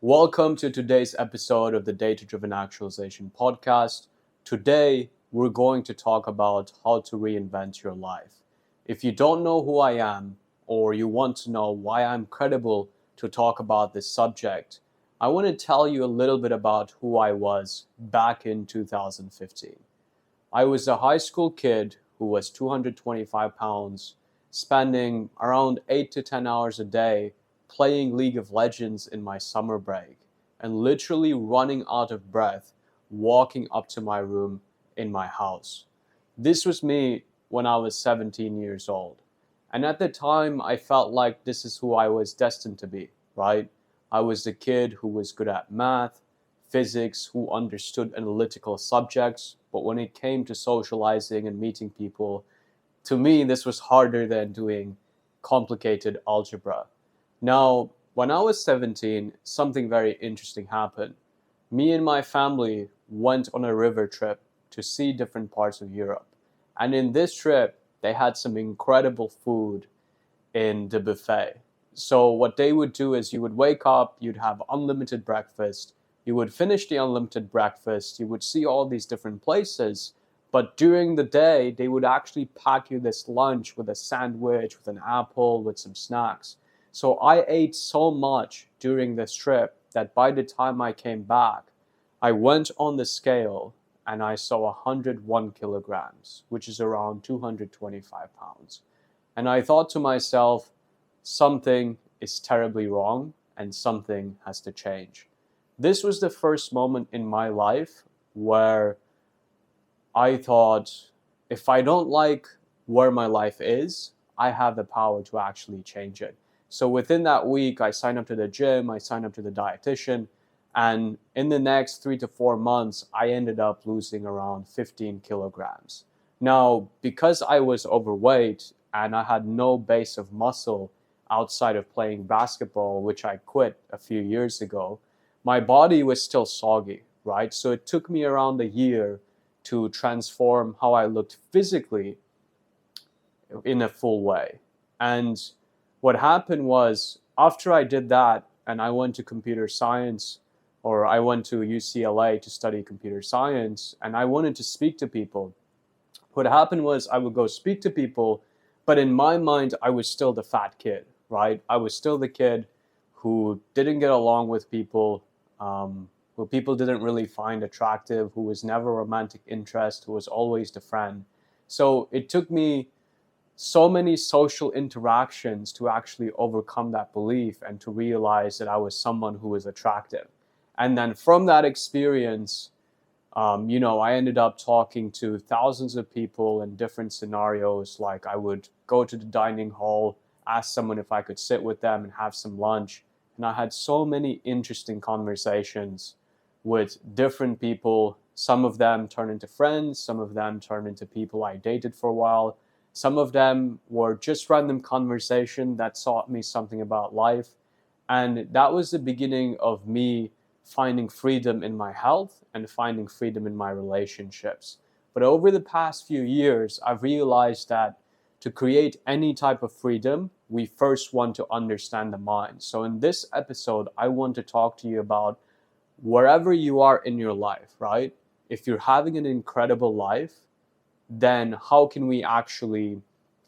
Welcome to today's episode of the Data Driven Actualization Podcast. Today, we're going to talk about how to reinvent your life. If you don't know who I am, or you want to know why I'm credible to talk about this subject, I want to tell you a little bit about who I was back in 2015. I was a high school kid who was 225 pounds, spending around 8 to 10 hours a day playing League of Legends in my summer break, and literally running out of breath walking up to my room in my house. This was me when I was 17 years old. And at the time, I felt like this is who I was destined to be, right? I was the kid who was good at math, physics, who understood analytical subjects, but when it came to socializing and meeting people, to me, this was harder than doing complicated algebra. Now, when I was 17, something very interesting happened. Me and my family went on a river trip to see different parts of Europe. And in this trip, they had some incredible food in the buffet. So what they would do is you would wake up, you'd have unlimited breakfast, you would finish the unlimited breakfast, you would see all these different places, but during the day, they would actually pack you this lunch with a sandwich, with an apple, with some snacks. So I ate so much during this trip that by the time I came back, I went on the scale and I saw 101 kilograms, which is around 225 pounds. And I thought to myself, something is terribly wrong and something has to change. This was the first moment in my life where I thought, if I don't like where my life is, I have the power to actually change it. So within that week, I signed up to the gym, I signed up to the dietitian, and in the next 3 to 4 months, I ended up losing around 15 kilograms. Now, because I was overweight and I had no base of muscle outside of playing basketball, which I quit a few years ago, my body was still soggy, right? So it took me around a year to transform how I looked physically in a full way. And what happened was, after I did that and I went to computer science, or I went to UCLA to study computer science, and I wanted to speak to people, what happened was I would go speak to people, but in my mind, I was still the fat kid, right? I was still the kid who didn't get along with people, who people didn't really find attractive, who was never a romantic interest, who was always the friend. So it took me so many social interactions to actually overcome that belief and to realize that I was someone who was attractive. And then from that experience, I ended up talking to thousands of people in different scenarios. Like I would go to the dining hall, ask someone if I could sit with them and have some lunch. And I had so many interesting conversations with different people. Some of them turned into friends, some of them turned into people I dated for a while. Some of them were just random conversation that taught me something about life. And that was the beginning of me finding freedom in my health and finding freedom in my relationships. But over the past few years, I've realized that to create any type of freedom, we first want to understand the mind. So in this episode, I want to talk to you about wherever you are in your life, right? If you're having an incredible life, then how can we actually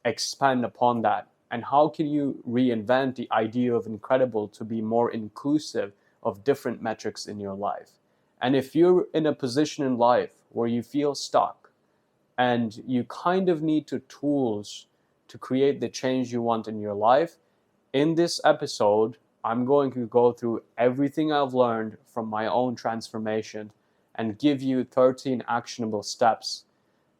expand upon that? And how can you reinvent the idea of incredible to be more inclusive of different metrics in your life? And if you're in a position in life where you feel stuck and you kind of need the tools to create the change you want in your life, in this episode, I'm going to go through everything I've learned from my own transformation and give you 13 actionable steps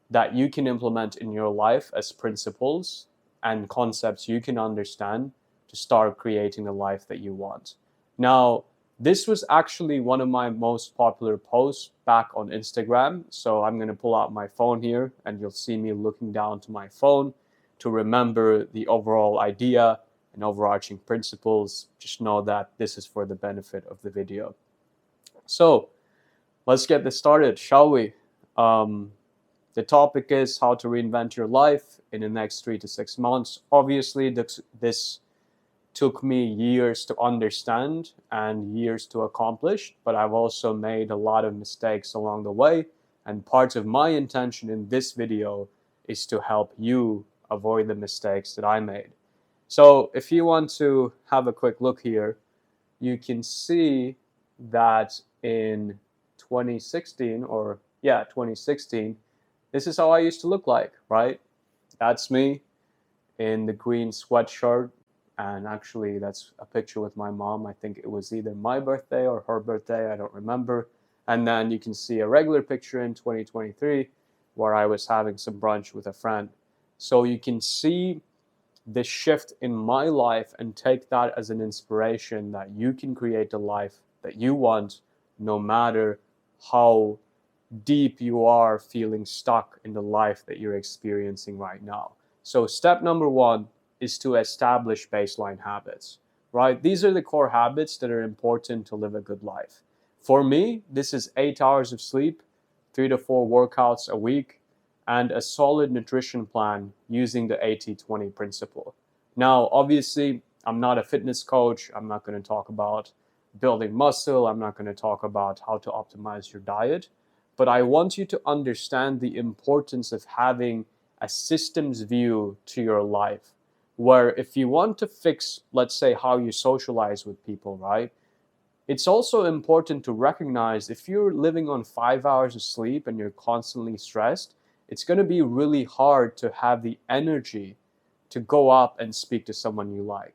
that you can implement in your life as principles and concepts you can understand to start creating the life that you want. Now, this was actually one of my most popular posts back on Instagram. So I'm going to pull out my phone here and you'll see me looking down to my phone to remember the overall idea and overarching principles. Just know that this is for the benefit of the video. So let's get this started, shall we? The topic is how to reinvent your life in the next 3 to 6 months. Obviously, this took me years to understand and years to accomplish, but I've also made a lot of mistakes along the way. And part of my intention in this video is to help you avoid the mistakes that I made. So if you want to have a quick look here, you can see that in 2016, 2016, this is how I used to look like, right? That's me in the green sweatshirt. And actually, that's a picture with my mom. I think it was either my birthday or her birthday. I don't remember. And then you can see a regular picture in 2023 where I was having some brunch with a friend. So you can see the shift in my life and take that as an inspiration that you can create the life that you want, no matter how deep you are feeling stuck in the life that you're experiencing right now. So step number one is to establish baseline habits, right? These are the core habits that are important to live a good life. For me, this is 8 hours of sleep, 3 to 4 workouts a week, and a solid nutrition plan using the 80-20 principle. Now, obviously, I'm not a fitness coach. I'm not going to talk about building muscle. I'm not going to talk about how to optimize your diet. But I want you to understand the importance of having a systems view to your life, where if you want to fix, let's say, how you socialize with people, right? It's also important to recognize if you're living on 5 hours of sleep and you're constantly stressed, it's going to be really hard to have the energy to go up and speak to someone you like.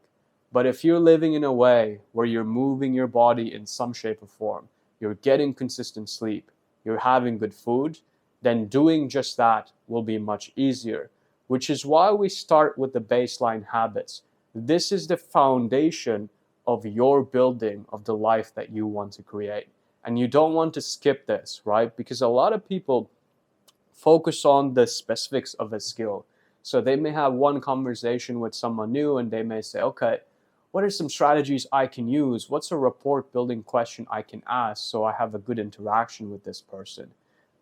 But if you're living in a way where you're moving your body in some shape or form, you're getting consistent sleep, you're having good food, then doing just that will be much easier, which is why we start with the baseline habits. This is the foundation of your building of the life that you want to create. And you don't want to skip this, right? Because a lot of people focus on the specifics of a skill. So they may have one conversation with someone new and they may say, okay, what are some strategies I can use? What's a rapport building question I can ask so I have a good interaction with this person?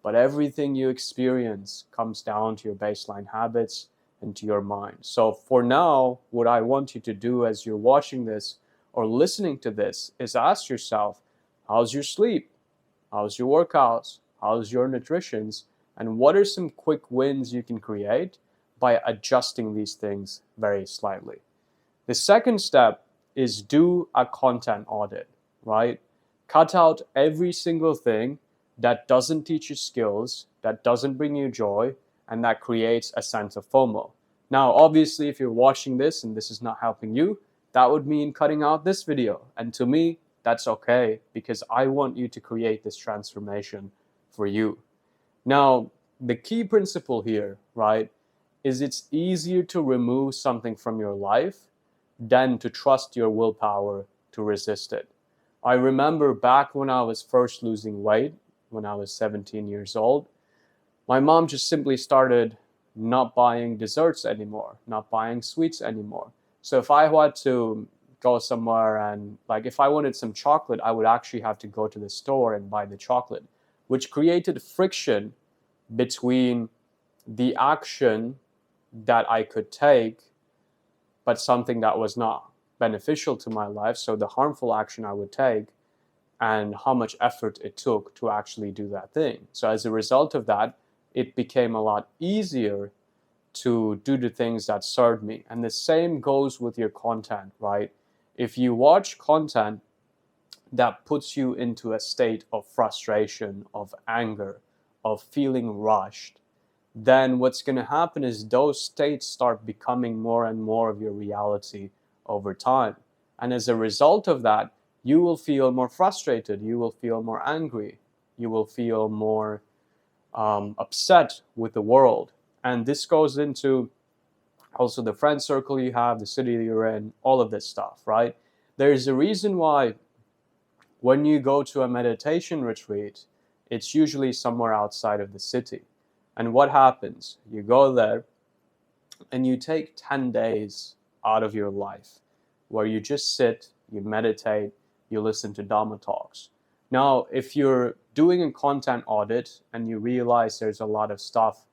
But everything you experience comes down to your baseline habits and to your mind. So for now, what I want you to do as you're watching this or listening to this is ask yourself, how's your sleep? How's your workouts? How's your nutrition? And what are some quick wins you can create by adjusting these things very slightly? The second step is do a content audit, right? Cut out every single thing that doesn't teach you skills, that doesn't bring you joy, and that creates a sense of FOMO. Now, obviously, if you're watching this and this is not helping you, that would mean cutting out this video. And to me, that's okay, because I want you to create this transformation for you. Now, the key principle here, right, is it's easier to remove something from your life than to trust your willpower to resist it. I remember back when I was first losing weight, when I was 17 years old, my mom just simply started not buying desserts anymore, not buying sweets anymore. So if I had to go somewhere and if I wanted some chocolate, I would actually have to go to the store and buy the chocolate, which created friction between the action that I could take, but something that was not beneficial to my life, so the harmful action I would take, and how much effort it took to actually do that thing. So as a result of that, it became a lot easier to do the things that served me. And the same goes with your content, right? If you watch content that puts you into a state of frustration, of anger, of feeling rushed, then what's going to happen is those states start becoming more and more of your reality over time. And as a result of that, you will feel more frustrated, you will feel more angry, you will feel more upset with the world. And this goes into also the friend circle you have, the city you're in, all of this stuff, right? There's a reason why when you go to a meditation retreat, it's usually somewhere outside of the city. And what happens? You go there and you take 10 days out of your life where you just sit, you meditate, you listen to Dhamma talks. Now, if you're doing a content audit and you realize there's a lot of stuff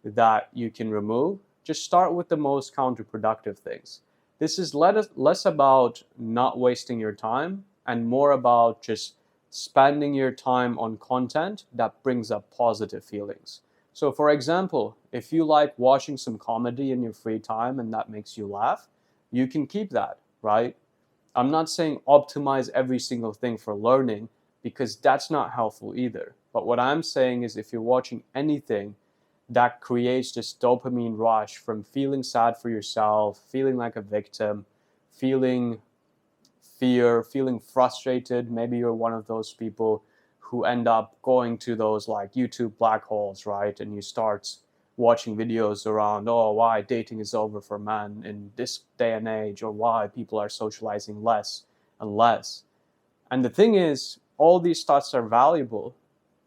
that you can remove, just start with the most counterproductive things. This is less about not wasting your time and more about just spending your time on content that brings up positive feelings. So, for example, if you like watching some comedy in your free time and that makes you laugh, you can keep that, right? I'm not saying optimize every single thing for learning because that's not helpful either. But what I'm saying is if you're watching anything that creates this dopamine rush from feeling sad for yourself, feeling like a victim, feeling fear, feeling frustrated. Maybe you're one of those people who end up going to those like YouTube black holes, right? And you start watching videos around, oh, why dating is over for men in this day and age, or why people are socializing less and less. And the thing is, all these thoughts are valuable,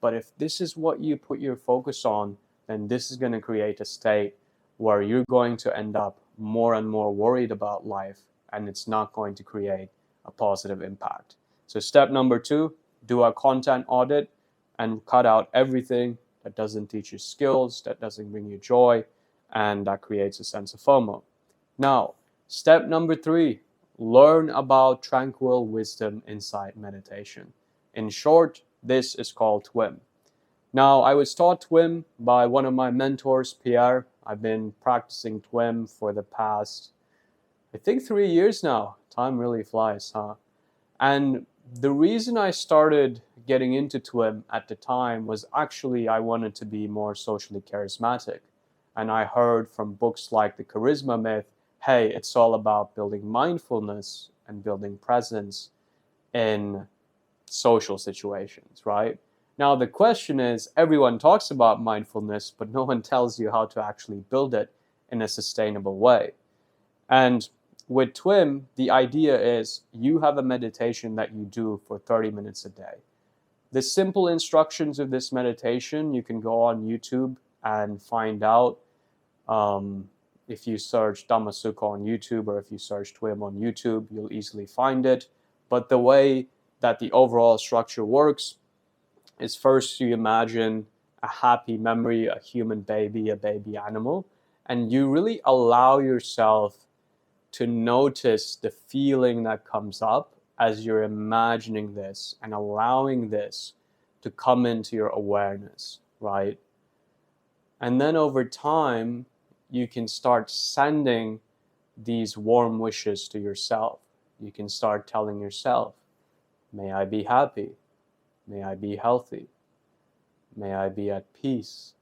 but if this is what you put your focus on, then this is going to create a state where you're going to end up more and more worried about life, and it's not going to create a positive impact. So step number 2, do a content audit and cut out everything that doesn't teach you skills, that doesn't bring you joy, and that creates a sense of FOMO. Now, step number 3, learn about tranquil wisdom insight meditation. In short, this is called TWIM. Now, I was taught TWIM by one of my mentors, Pierre. I've been practicing TWIM for the past, I think, 3 years now. Time really flies, huh? And the reason I started getting into TWIM at the time was actually I wanted to be more socially charismatic. And I heard from books like The Charisma Myth, hey, it's all about building mindfulness and building presence in social situations, right? Now, the question is, everyone talks about mindfulness, but no one tells you how to actually build it in a sustainable way. And with TWIM, the idea is you have a meditation that you do for 30 minutes a day. The simple instructions of this meditation, you can go on YouTube and find out. If you search Dhamma Sukha on YouTube or if you search TWIM on YouTube, you'll easily find it. But the way that the overall structure works is first you imagine a happy memory, a human baby, a baby animal, and you really allow yourself to notice the feeling that comes up as you're imagining this and allowing this to come into your awareness, right? And then over time, you can start sending these warm wishes to yourself. You can start telling yourself, may I be happy. May I be healthy. May I be at peace.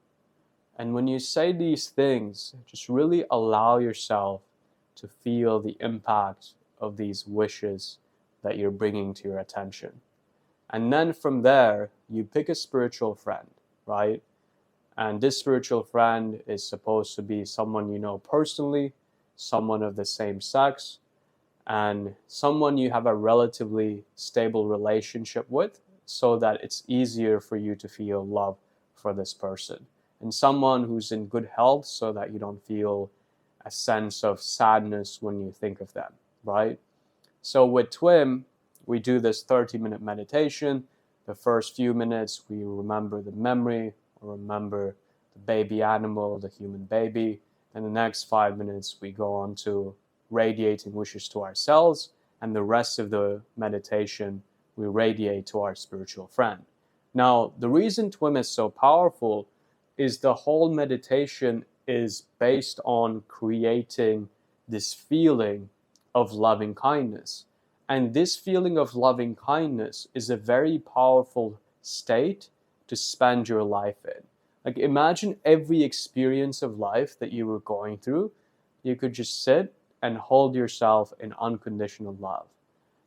And when you say these things, just really allow yourself to feel the impact of these wishes that you're bringing to your attention. And then from there, you pick a spiritual friend, right? And this spiritual friend is supposed to be someone you know personally, someone of the same sex, and someone you have a relatively stable relationship with so that it's easier for you to feel love for this person. And someone who's in good health so that you don't feel a sense of sadness when you think of them, right? So with TWIM, we do this 30-minute meditation. The first few minutes, we remember the memory, or remember the baby animal, the human baby. And the next 5 minutes, we go on to radiating wishes to ourselves. And the rest of the meditation, we radiate to our spiritual friend. Now, the reason TWIM is so powerful is the whole meditation is based on creating this feeling of loving kindness. And this feeling of loving kindness is a very powerful state to spend your life in. Like, imagine every experience of life that you were going through, you could just sit and hold yourself in unconditional love.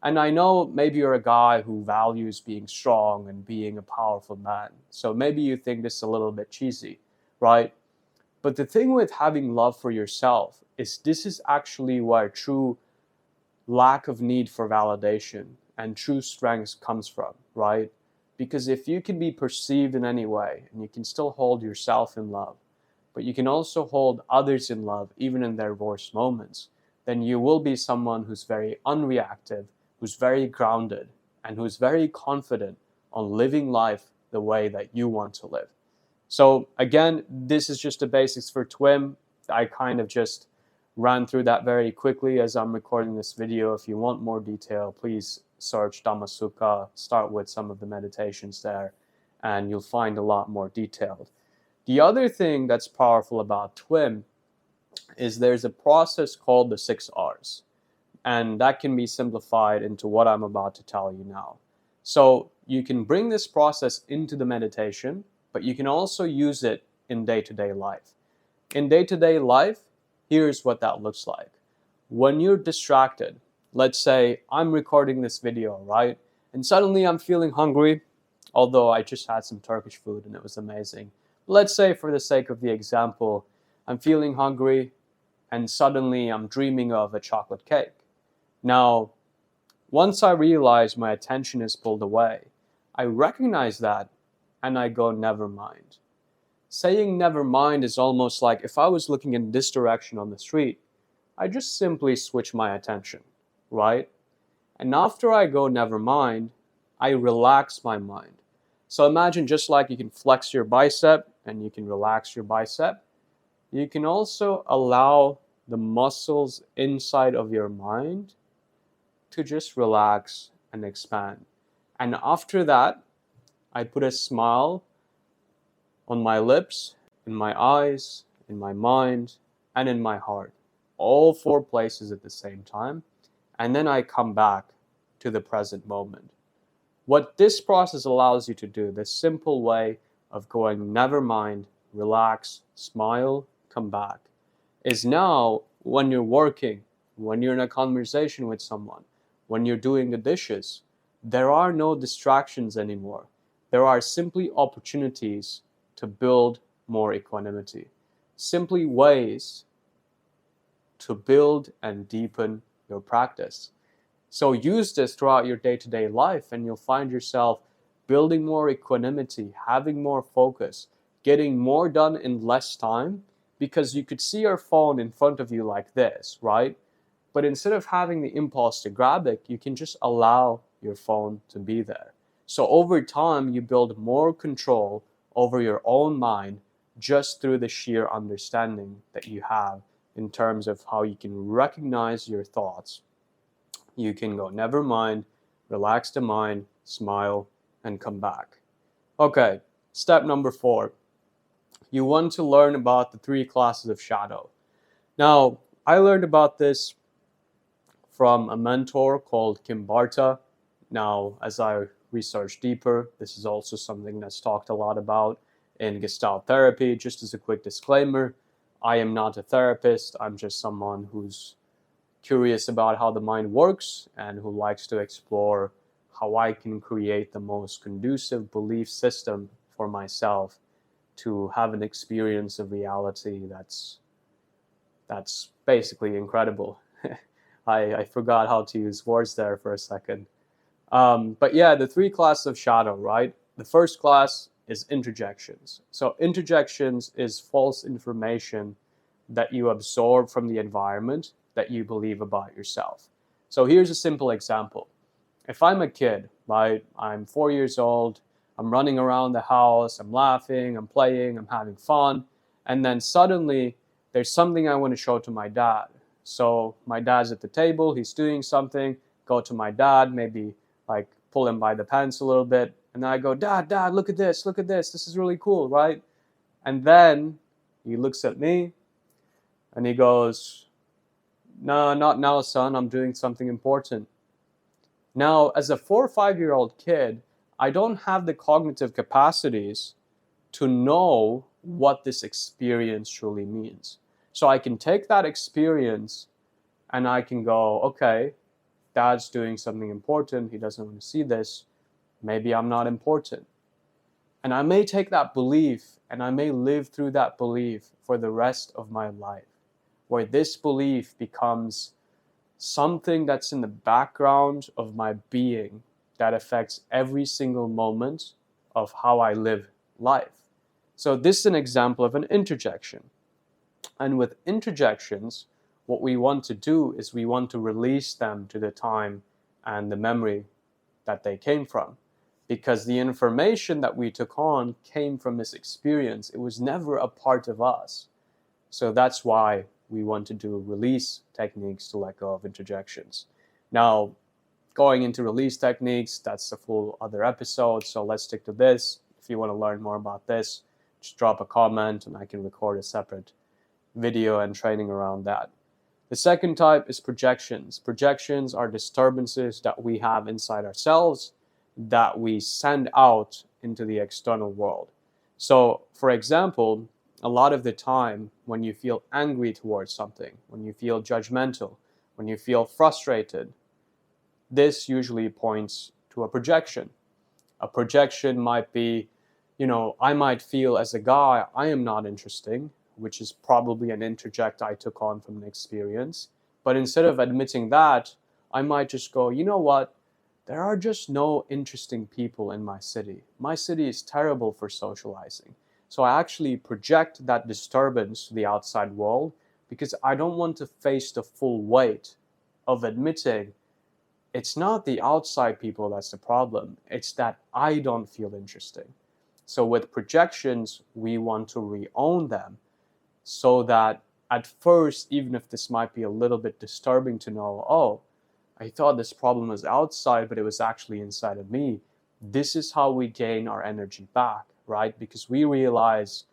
And I know maybe you're a guy who values being strong and being a powerful man. So maybe you think this is a little bit cheesy, right? But the thing with having love for yourself is this is actually where true lack of need for validation and true strength comes from, right? Because if you can be perceived in any way and you can still hold yourself in love, but you can also hold others in love even in their worst moments, then you will be someone who's very unreactive, who's very grounded, and who's very confident on living life the way that you want to live. So again, this is just the basics for TWIM. I kind of just ran through that very quickly as I'm recording this video. If you want more detail, please search Dhammasukha, start with some of the meditations there, and you'll find a lot more detailed. The other thing that's powerful about TWIM is there's a process called the 6 R's, and that can be simplified into what I'm about to tell you now. So you can bring this process into the meditation, but you can also use it in day-to-day life. In day-to-day life, here's what that looks like. When you're distracted, let's say I'm recording this video, right? And suddenly I'm feeling hungry, although I just had some Turkish food and it was amazing. Let's say, for the sake of the example, I'm feeling hungry and suddenly I'm dreaming of a chocolate cake. Now, once I realize my attention is pulled away, I recognize that and I go, never mind. Saying never mind is almost like if I was looking in this direction on the street, I just simply switch my attention, right? And after I go never mind, I relax my mind. So imagine, just like you can flex your bicep and you can relax your bicep, you can also allow the muscles inside of your mind to just relax and expand. And after that, I put a smile on my lips, in my eyes, in my mind, and in my heart. All 4 places at the same time. And then I come back to the present moment. What this process allows you to do, this simple way of going never mind, relax, smile, come back, is now when you're working, when you're in a conversation with someone, when you're doing the dishes, there are no distractions anymore. There are simply opportunities to build more equanimity. Simply ways to build and deepen your practice. So use this throughout your day-to-day life and you'll find yourself building more equanimity, having more focus, getting more done in less time, because you could see your phone in front of you like this, right? But instead of having the impulse to grab it, you can just allow your phone to be there. So over time, you build more control over your own mind just through the sheer understanding that you have in terms of how you can recognize your thoughts. You can go never mind, relax the mind, smile, and come back. Okay, step number 4. You want to learn about the 3 classes of shadow. Now, I learned about this from a mentor called Kim Barta. Now, as I research deeper, this is also something that's talked a lot about in Gestalt therapy. Just as a quick disclaimer, I am not a therapist. I'm just someone who's curious about how the mind works and who likes to explore how I can create the most conducive belief system for myself to have an experience of reality that's basically incredible. I forgot how to use words there for a second. But yeah, the 3 classes of shadow, right? The first class is interjections. So interjections is false information that you absorb from the environment that you believe about yourself. So here's a simple example. If I'm a kid, right, I'm 4 years old, I'm running around the house, I'm laughing, I'm playing, I'm having fun, and then suddenly there's something I want to show to my dad. So my dad's at the table, he's doing something, go to my dad, maybe like pull him by the pants a little bit, and then I go, Dad, look at this, this is really cool, right? And then he looks at me and he goes, no, not now, son, I'm doing something important. Now, as a 4 or 5-year-old kid, I don't have the cognitive capacities to know what this experience truly means. So I can take that experience and I can go, okay, Dad's doing something important, he doesn't want to see this, maybe I'm not important. And I may take that belief and I may live through that belief for the rest of my life, where this belief becomes something that's in the background of my being that affects every single moment of how I live life. So this is an example of an interjection. And with interjections, what we want to do is we want to release them to the time and the memory that they came from. Because the information that we took on came from this experience. It was never a part of us. So that's why we want to do release techniques to let go of interjections. Now, going into release techniques, that's a full other episode, so let's stick to this. If you want to learn more about this, just drop a comment and I can record a separate video and training around that. The second type is projections. Projections are disturbances that we have inside ourselves that we send out into the external world. So, for example, a lot of the time when you feel angry towards something, when you feel judgmental, when you feel frustrated, this usually points to a projection. A projection might be, I might feel as a guy, I am not interesting, which is probably an interject I took on from an experience. But instead of admitting that, I might just go, you know what? There are just no interesting people in my city. My city is terrible for socializing. So I actually project that disturbance to the outside world because I don't want to face the full weight of admitting it's not the outside people that's the problem. It's that I don't feel interesting. So with projections, we want to re-own them so that at first, even if this might be a little bit disturbing to know, oh, I thought this problem was outside, but it was actually inside of me. This is how we gain our energy back, right? Because we realize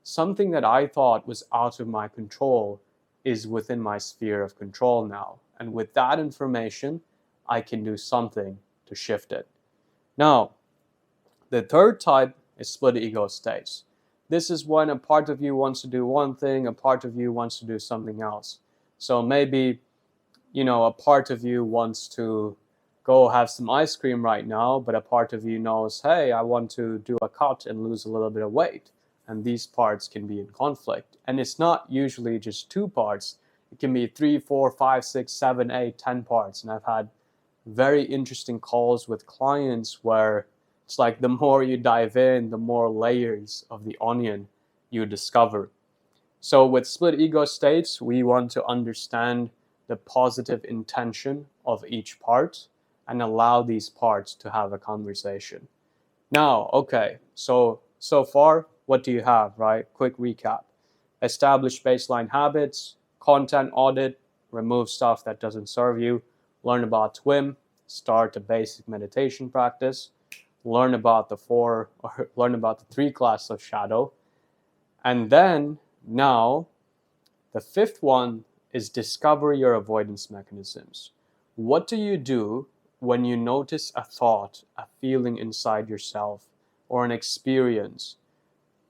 something that I thought was out of my control is within my sphere of control now. And with that information, I can do something to shift it. Now, the third type is split ego states. This is when a part of you wants to do one thing, a part of you wants to do something else. So maybe, a part of you wants to go have some ice cream right now, but a part of you knows, hey, I want to do a cut and lose a little bit of weight. And these parts can be in conflict. And it's not usually just two parts. It can be 3, 4, 5, 6, 7, 8, 10 parts. And I've had very interesting calls with clients where it's like the more you dive in, the more layers of the onion you discover. So with split ego states, we want to understand the positive intention of each part and allow these parts to have a conversation. Now, okay, so far, what do you have, right? Quick recap. Establish baseline habits, content audit, remove stuff that doesn't serve you, learn about TWIM, start a basic meditation practice, learn about the 3 classes of shadow. And then now, the fifth one is discover your avoidance mechanisms. What do you do when you notice a thought, a feeling inside yourself, or an experience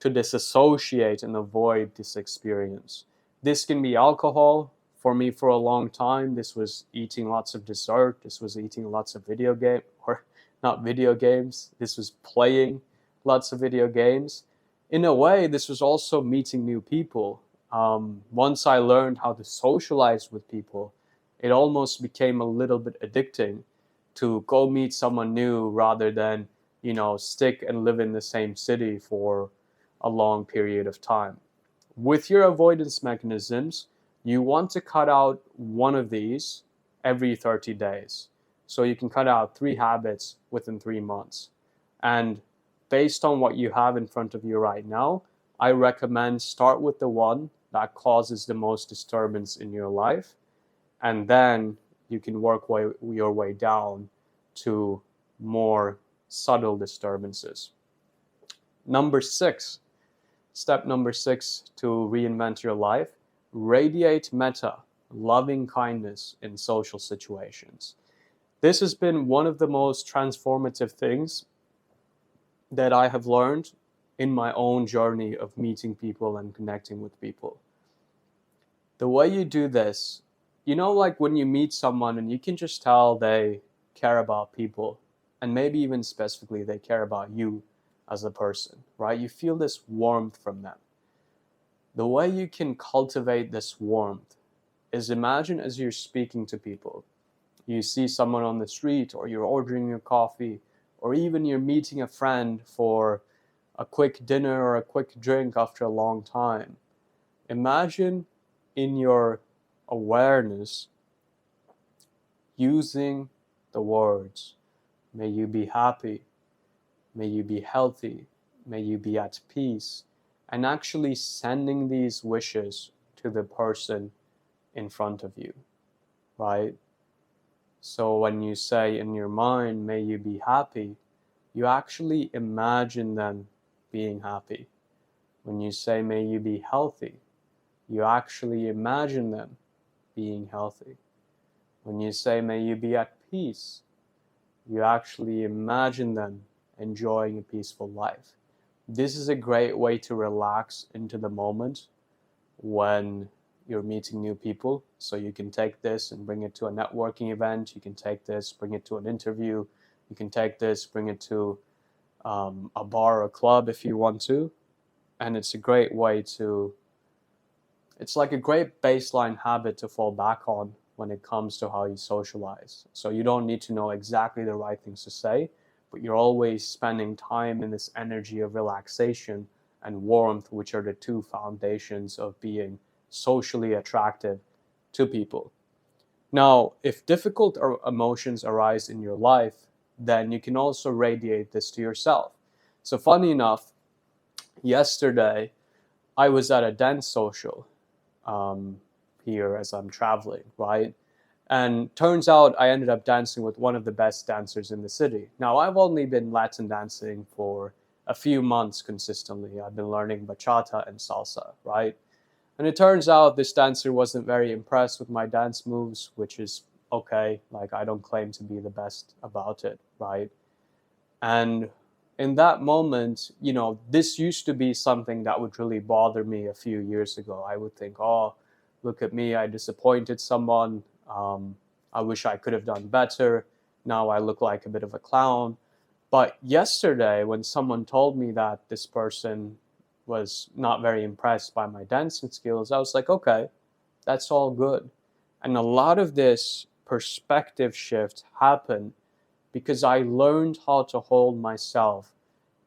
to disassociate and avoid this experience? This can be alcohol. For me, for a long time, this was eating lots of dessert. This was eating lots of video game, or not video games. This was playing lots of video games. In a way, this was also meeting new people. Once I learned how to socialize with people, it almost became a little bit addicting to go meet someone new rather than, stick and live in the same city for a long period of time. With your avoidance mechanisms, you want to cut out one of these every 30 days. So you can cut out 3 habits within 3 months. And based on what you have in front of you right now, I recommend start with the one that causes the most disturbance in your life, and then you can work your way down to more subtle disturbances. Step number 6 to reinvent your life, radiate metta, loving kindness in social situations. This has been one of the most transformative things that I have learned in my own journey of meeting people and connecting with people. The way you do this, like when you meet someone and you can just tell they care about people, and maybe even specifically they care about you as a person, right? You feel this warmth from them. The way you can cultivate this warmth is imagine as you're speaking to people. You see someone on the street, or you're ordering your coffee, or even you're meeting a friend for a quick dinner or a quick drink after a long time. Imagine in your awareness using the words, may you be happy, may you be healthy, may you be at peace, and actually sending these wishes to to the person in front of you, right? So when you say in your mind, may you be happy, you actually imagine them being happy. When you say, may you be healthy, you actually imagine them being healthy. When you say, may you be at peace, you actually imagine them enjoying a peaceful life. This is a great way to relax into the moment when you're meeting new people. So you can take this and bring it to a networking event. You can take this, bring it to an interview. You can take this, bring it to a bar or a club if you want to. And it's a great way to, it's like a great baseline habit to fall back on when it comes to how you socialize. So you don't need to know exactly the right things to say, but you're always spending time in this energy of relaxation and warmth, which are the two foundations of being socially attractive to people. Now, if difficult emotions arise in your life, then you can also radiate this to yourself. So funny enough, yesterday I was at a dance social here as I'm traveling, right? And turns out I ended up dancing with one of the best dancers in the city. Now, I've only been Latin dancing for a few months consistently. I've been learning bachata and salsa, right? And it turns out this dancer wasn't very impressed with my dance moves, which is okay. Like, I don't claim to be the best about it, right? And in that moment, this used to be something that would really bother me a few years ago. I would think, oh, look at me, I disappointed someone. I wish I could have done better. Now I look like a bit of a clown. But yesterday, when someone told me that this person was not very impressed by my dancing skills, I was like, okay, that's all good. And a lot of this perspective shift happened because I learned how to hold myself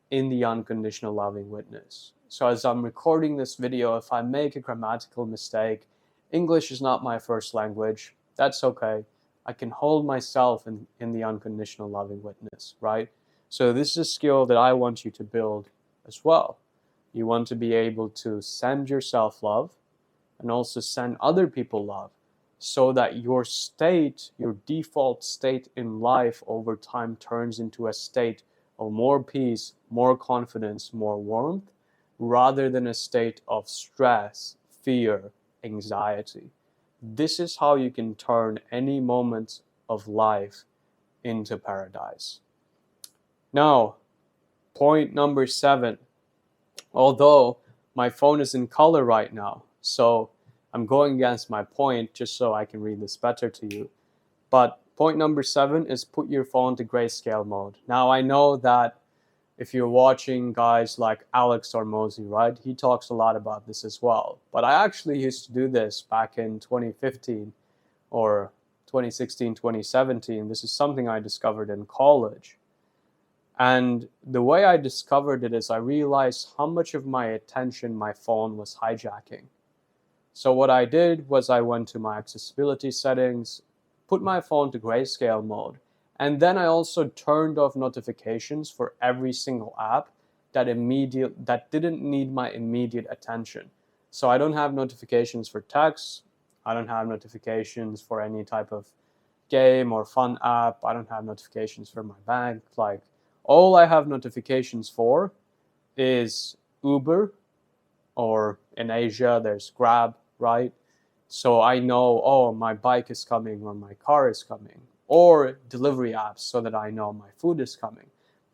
in the unconditional loving witness. So as I'm recording this video, if I make a grammatical mistake, English is not my first language, that's okay. I can hold myself in the unconditional loving witness, right? So this is a skill that I want you to build as well. You want to be able to send yourself love and also send other people love, so that your state, your default state in life over time turns into a state of more peace, more confidence, more warmth, rather than a state of stress, fear, anxiety. This is how you can turn any moment of life into paradise. Now, point number 7. Although my phone is in color right now, so I'm going against my point just so I can read this better to you. But point number 7 is put your phone to grayscale mode. Now, I know that if you're watching guys like Alex Hormozi, right, he talks a lot about this as well. But I actually used to do this back in 2015 or 2016, 2017. This is something I discovered in college. And the way I discovered it is I realized how much of my attention my phone was hijacking. So what I did was I went to my accessibility settings, put my phone to grayscale mode, and then I also turned off notifications for every single app that didn't need my immediate attention. So I don't have notifications for texts, I don't have notifications for any type of game or fun app, I don't have notifications for my bank. Like, all I have notifications for is Uber, or in Asia there's Grab, right? So I know, oh, my bike is coming or my car is coming, or delivery apps so that I know my food is coming.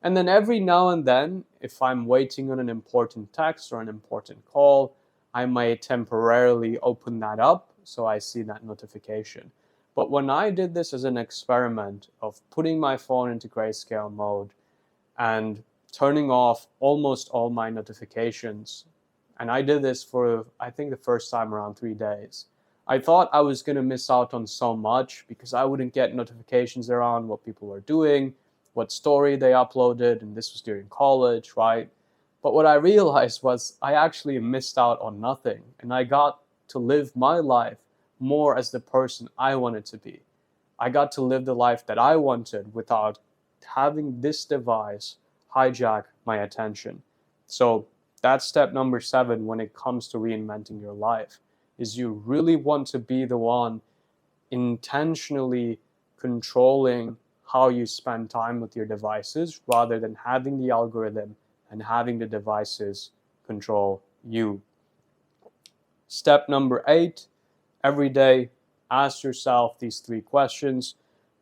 And then every now and then, if I'm waiting on an important text or an important call, I may temporarily open that up so I see that notification. But when I did this as an experiment of putting my phone into grayscale mode and turning off almost all my notifications, and I did this for, I think, the first time around 3 days. I thought I was going to miss out on so much because I wouldn't get notifications around what people were doing, what story they uploaded, and this was during college, right? But what I realized was I actually missed out on nothing, and I got to live my life more as the person I wanted to be. I got to live the life that I wanted without having this device hijack my attention. So that's step number 7 when it comes to reinventing your life. is you really want to be the one intentionally controlling how you spend time with your devices rather than having the algorithm and having the devices control you. Step number 8, every day, ask yourself these 3 questions.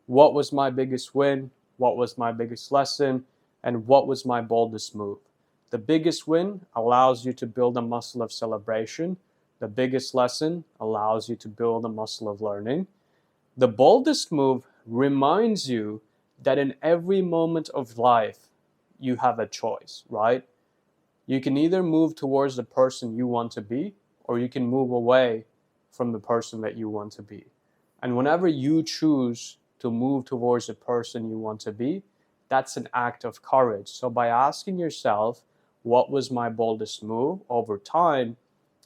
What was my biggest win? What was my biggest lesson? And what was my boldest move? The biggest win allows you to build a muscle of celebration. The biggest lesson allows you to build a muscle of learning. The boldest move reminds you that in every moment of life, you have a choice, right? You can either move towards the person you want to be, or you can move away from the person that you want to be. And whenever you choose to move towards the person you want to be, that's an act of courage. So by asking yourself, what was my boldest move? Over time,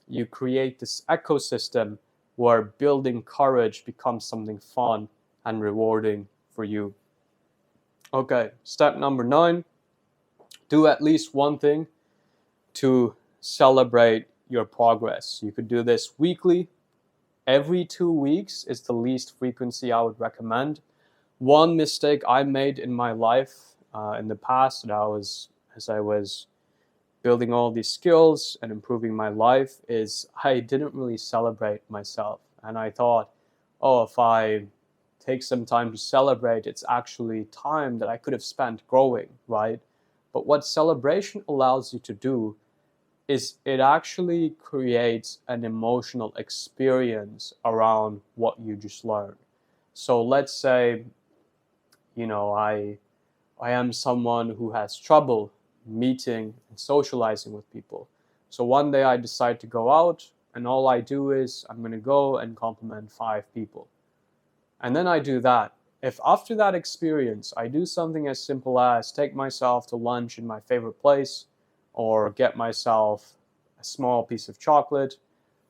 you create this ecosystem where building courage becomes something fun and rewarding for you. Okay, step number 9, do at least one thing to celebrate your progress. You could do this weekly. Every 2 weeks is the least frequency I would recommend. One mistake I made in my life in the past, as I was building all these skills and improving my life, is I didn't really celebrate myself. And I thought, oh, if I take some time to celebrate, it's actually time that I could have spent growing, right? But what celebration allows you to do is it actually creates an emotional experience around what you just learned. So let's say, I am someone who has trouble meeting and socializing with people. So one day I decide to go out, and all I do is I'm going to go and compliment 5 people. And then I do that. If after that experience I do something as simple as take myself to lunch in my favorite place, or get myself a small piece of chocolate,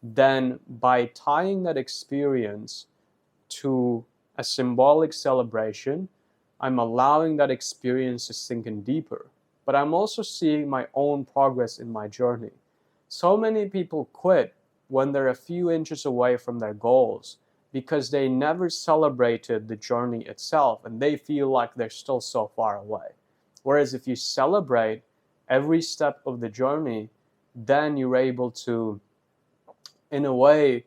then by tying that experience to a symbolic celebration, I'm allowing that experience to sink in deeper. But I'm also seeing my own progress in my journey. So many people quit when they're a few inches away from their goals because they never celebrated the journey itself and they feel like they're still so far away. Whereas if you celebrate every step of the journey, then you're able to, in a way,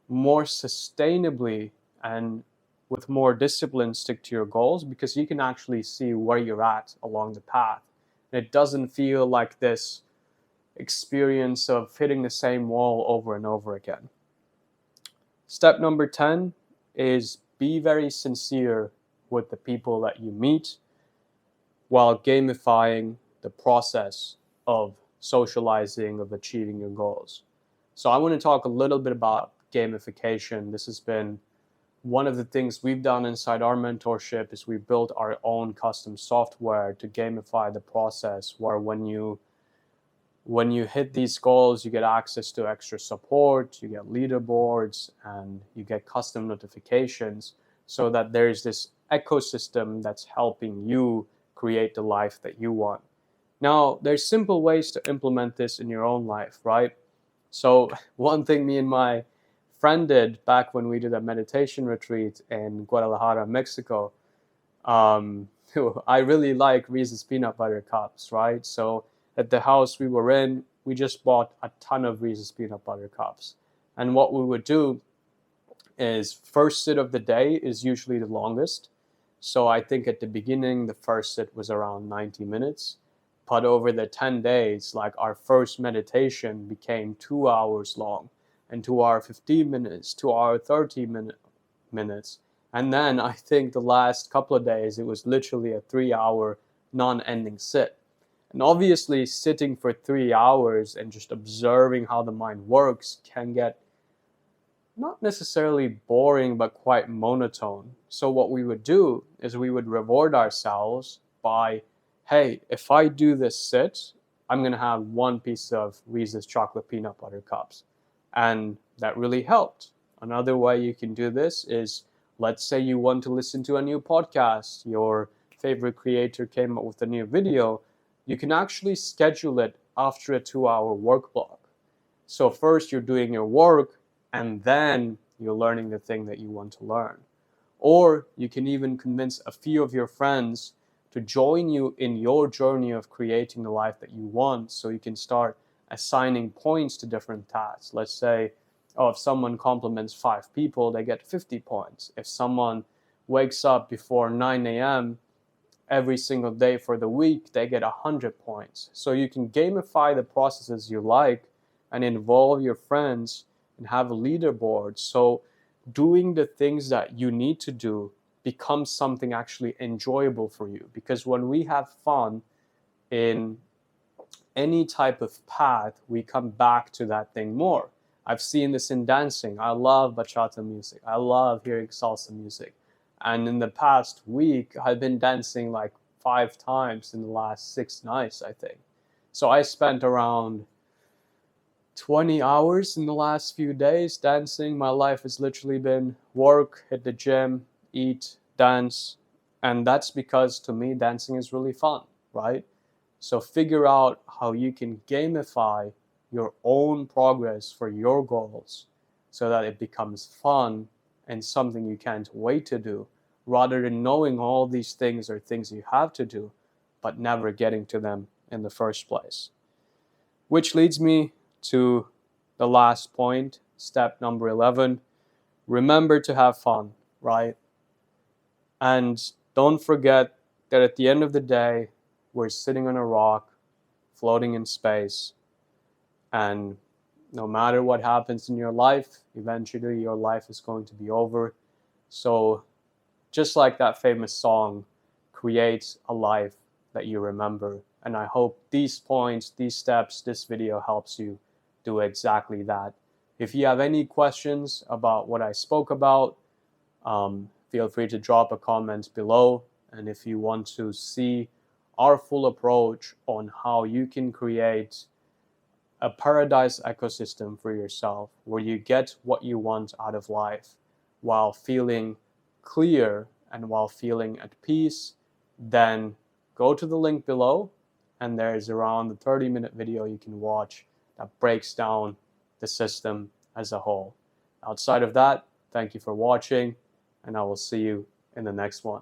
more sustainably and with more discipline stick to your goals, because you can actually see where you're at along the path. And it doesn't feel like this experience of hitting the same wall over and over again. Step number 10 is be very sincere with the people that you meet while gamifying the process of socializing, of achieving your goals. So I want to talk a little bit about gamification. This has been one of the things we've done inside our mentorship is we built our own custom software to gamify the process, where when you hit these goals, you get access to extra support, you get leaderboards, and you get custom notifications, so that there's this ecosystem that's helping you create the life that you want. Now, there's simple ways to implement this in your own life, right? So one thing me and my friend did back when we did a meditation retreat in Guadalajara, Mexico, I really like Reese's peanut butter cups, right? So at the house we were in, we just bought a ton of Reese's peanut butter cups. And what we would do is first sit of the day is usually the longest. So I think at the beginning, the first sit was around 90 minutes. But over the 10 days, like our first meditation became 2 hours long, and 2 hour 15 minutes, 2 hour 30 minutes. And then I think the last couple of days, it was literally a 3 hour non-ending sit. And obviously sitting for 3 hours and just observing how the mind works can get not necessarily boring, but quite monotone. So what we would do is we would reward ourselves by, hey, if I do this sit, I'm going to have 1 piece of Reese's chocolate peanut butter cups. And that really helped. Another way you can do this is, let's say you want to listen to a new podcast, your favorite creator came up with a new video, you can actually schedule it after a 2 hour work block. So first you're doing your work, and then you're learning the thing that you want to learn. Or you can even convince a few of your friends to join you in your journey of creating the life that you want, so you can start assigning points to different tasks. Let's say, if someone compliments 5 people, they get 50 points. If someone wakes up before 9 a.m. every single day for the week, they get 100 points. So you can gamify the processes you like and involve your friends and have a leaderboard. So doing the things that you need to do becomes something actually enjoyable for you. Because when we have fun in any type of path, we come back to that thing more. I've seen this in dancing. I love bachata music. I love hearing salsa music. And in the past week, I've been dancing like 5 times in the last 6 nights, I think. So I spent around 20 hours in the last few days dancing. My life has literally been work, hit the gym, eat, dance. And that's because, to me, dancing is really fun, right? So figure out how you can gamify your own progress for your goals so that it becomes fun and something you can't wait to do, rather than knowing all these things are things you have to do, but never getting to them in the first place. Which leads me to the last point, step number 11. Remember to have fun, right? And don't forget that at the end of the day, we're sitting on a rock, floating in space, and no matter what happens in your life, eventually your life is going to be over. So just like that famous song, create a life that you remember. And I hope these points, these steps, this video helps you do exactly that. If you have any questions about what I spoke about, feel free to drop a comment below. And if you want to see our full approach on how you can create a paradise ecosystem for yourself, where you get what you want out of life while feeling clear and while feeling at peace, then go to the link below, and there's around a 30-minute video you can watch that breaks down the system as a whole. Outside of that, thank you for watching, and I will see you in the next one.